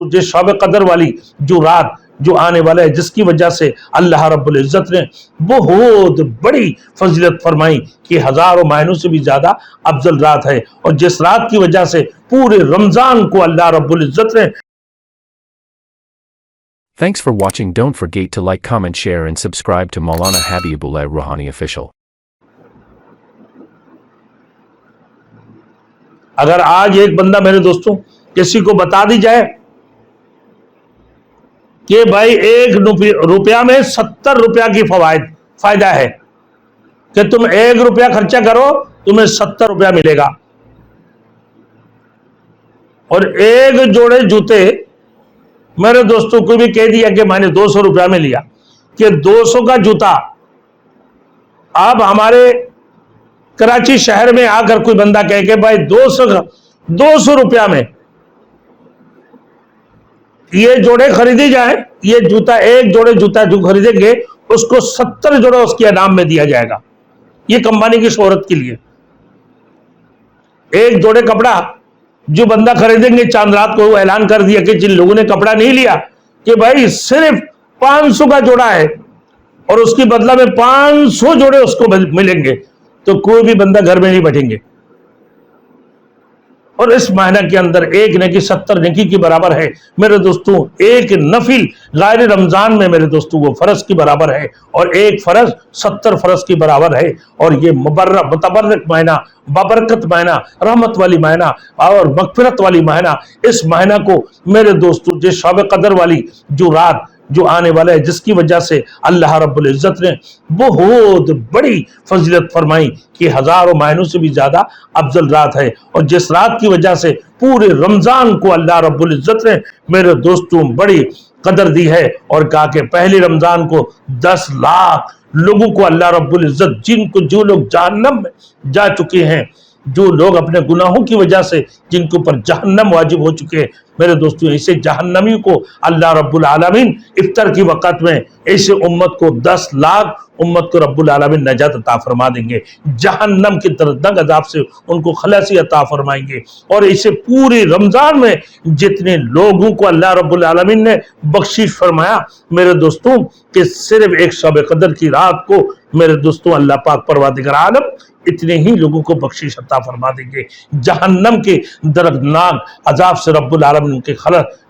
جو شب قدر والی جو رات جو آنے والا ہے، جس کی وجہ سے اللہ رب العزت نے بہت بڑی فضیلت فرمائی کہ ہزاروں مہینوں سے بھی زیادہ افضل رات ہے، اور جس رات کی وجہ سے پورے رمضان کو اللہ رب العزت نے Thanks for watching. Don't forget to like, comment, share and subscribe to Maulana Habibullah Rouhani Official. اگر آج ایک بندہ میرے دوستوں کسی کو بتا دی جائے کہ بھائی 1 روپیہ میں 70 روپیہ کی فائدہ ہے، کہ تم 1 روپیہ خرچہ کرو تمہیں 70 روپیہ ملے گا، اور 1 جوڑے جوتے میرے دوستوں کو بھی کہہ دیا کہ میں نے 200 روپیہ میں لیا، کہ 200 کا جوتا اب ہمارے کراچی شہر میں آ کر کوئی بندہ کہے کہ بھائی 200 روپیہ میں یہ جوڑے خریدی جائیں، یہ جوتا 1 جوڑے جوتا جو خریدیں گے اس کو 70 جوڑے اس کے انعام میں دیا جائے گا، یہ کمپنی کی شہرت کے لیے۔ 1 جوڑے کپڑا جو بندہ خریدیں گے، چاند رات کو وہ اعلان کر دیا کہ جن لوگوں نے کپڑا نہیں لیا کہ بھائی صرف 500 کا جوڑا ہے اور اس کی بدلہ میں 500 جوڑے اس کو ملیں گے، تو کوئی بھی بندہ گھر میں نہیں بیٹھیں گے۔ اور اس مہینہ کے اندر 1 نیکی 70 نیکی کی برابر ہے میرے دوستوں۔ 1 نفل غیر رمضان میں میرے دوستوں وہ فرض کی برابر ہے، اور 1 فرض 70 فرض کی برابر ہے، اور یہ متبرک مہینہ، بابرکت مہینہ، رحمت والی مہینہ اور مغفرت والی مہینہ، اس مہینہ کو میرے دوستوں جو شب قدر والی جو رات جو آنے والا ہے، جس کی وجہ سے اللہ رب العزت نے بہت بڑی فضیلت فرمائی کہ ہزاروں مہینوں سے بھی زیادہ افضل رات ہے، اور جس رات کی وجہ سے پورے رمضان کو اللہ رب العزت نے میرے دوستوں بڑی قدر دی ہے، اور کہا کہ پہلے رمضان کو 10 لاکھ لوگوں کو اللہ رب العزت جو لوگ جہنم میں جا چکے ہیں، جو لوگ اپنے گناہوں کی وجہ سے جن کے اوپر جہنم واجب ہو چکے ہیں، میرے دوستوں ایسے جہنمی کو اللہ رب العالمین افطار کی وقت میں ایسے امت کو 10 لاکھ امت کو رب العالمین نجات عطا فرما دیں گے، جہنم کی دردناک عذاب سے ان کو خلاصی عطا فرمائیں گے۔ اور اسے پورے رمضان میں جتنے لوگوں کو اللہ رب العالمین نے بخشش فرمایا میرے دوستوں کہ صرف 1 شب قدر کی رات کو میرے دوستوں اللہ پاک پروردگار عالم اتنے ہی لوگوں کو بخشش عطا فرما دیں گے، جہنم کے دردناک عذاب سے رب العالمین کے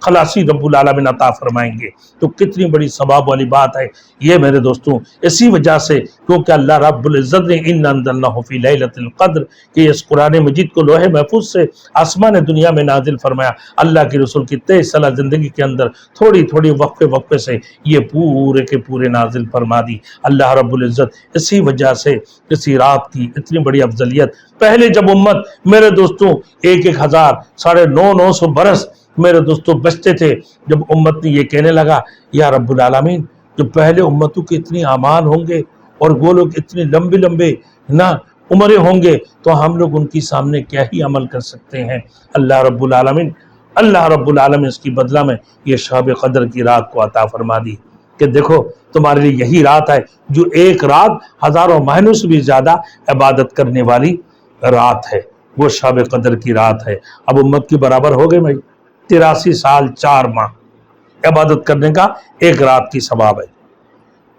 خلاصی رب العالمین عطا فرمائیں گے۔ تو کتنی بڑی ثواب والی بات ہے یہ میرے دوستوں، اسی وجہ سے کیونکہ اللہ رب العزت نے اِنَّا أَنزَلْنَاهُ فِي لَيْلَةِ الْقَدْرِ کہ اس قرآن مجید کو لوح محفوظ سے آسمان دنیا میں نازل فرمایا، اللہ کے رسول کی 23 سالہ زندگی کے اندر تھوڑی تھوڑی وقفے سے یہ پورے کے پورے نازل فرما دی اللہ رب العزت۔ اسی وجہ سے کسی رات کی اتنی بڑی افضلیت، پہلے جب امت میرے دوستوں 1,000 950 برس میرے دوستوں بچتے تھے، جب امت نے یہ کہنے لگا یا رب العالمین جو پہلے امتوں کے اتنی اعمال ہوں گے اور وہ لوگ اتنے لمبے نہ عمریں ہوں گے تو ہم لوگ ان کی سامنے کیا ہی عمل کر سکتے ہیں۔ اللہ رب العالمین اس کی بدلہ میں یہ شب قدر کی رات کو عطا فرما دی کہ دیکھو تمہارے لیے یہی رات ہے جو 1 رات ہزاروں مہینوں سے بھی زیادہ عبادت کرنے والی رات ہے، وہ شب قدر کی رات ہے۔ اب امت کی برابر ہو گئے 83 سال 4 ماہ عبادت کرنے کا 1 رات کی ثواب ہے۔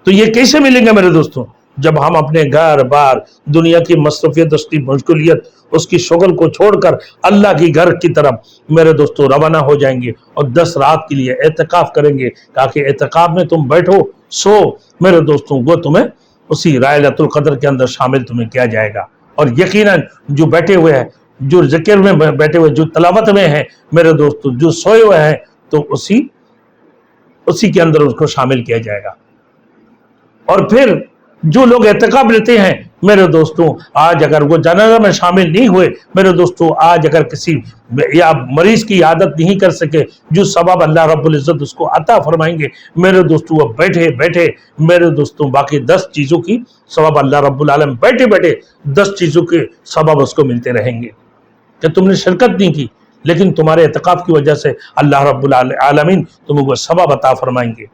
تو یہ کیسے ملیں گے میرے دوستوں؟ جب ہم اپنے گھر بار دنیا کی مصروفیت، اس کی مشغولیت، اس کی شغل کو چھوڑ کر اللہ کی گھر کی طرف میرے دوستوں روانہ ہو جائیں گے اور 10 رات کے لیے اعتکاف کریں گے، تاکہ اعتکاف میں تم بیٹھو سو میرے دوستوں وہ تمہیں اسی ليلۃ القدر کے اندر شامل تمہیں کیا جائے گا۔ اور یقیناً جو بیٹھے ہوئے ہیں، جو ذکر میں بیٹھے ہوئے، جو تلاوت میں ہیں میرے دوستوں، جو سوئے ہوئے ہیں، تو اسی کے اندر اس کو شامل کیا جائے گا۔ اور پھر جو لوگ اعتکاف لیتے ہیں میرے دوستوں، آج اگر وہ جنازہ میں شامل نہیں ہوئے میرے دوستوں، آج اگر کسی یا مریض کی عادت نہیں کر سکے، جو ثواب اللہ رب العزت اس کو عطا فرمائیں گے میرے دوستوں، وہ بیٹھے میرے دوستوں باقی 10 چیزوں کی ثواب اللہ رب العالمین بیٹھے 10 چیزوں کے ثواب اس کو ملتے رہیں گے کہ تم نے شرکت نہیں کی، لیکن تمہارے اعتکاف کی وجہ سے اللہ رب العالمین تمہیں وہ ثواب عطا فرمائیں گے۔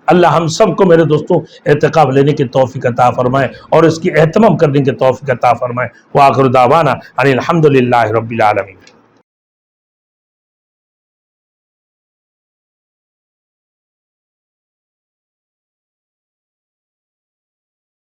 اللہ ہم سب کو میرے دوستوں اعتکاف لینے کی توفیق عطا فرمائے اور اس کی اہتمام کرنے کی توفیق عطا فرمائے۔ وآخر دعوانا ان الحمد للہ رب العالمین۔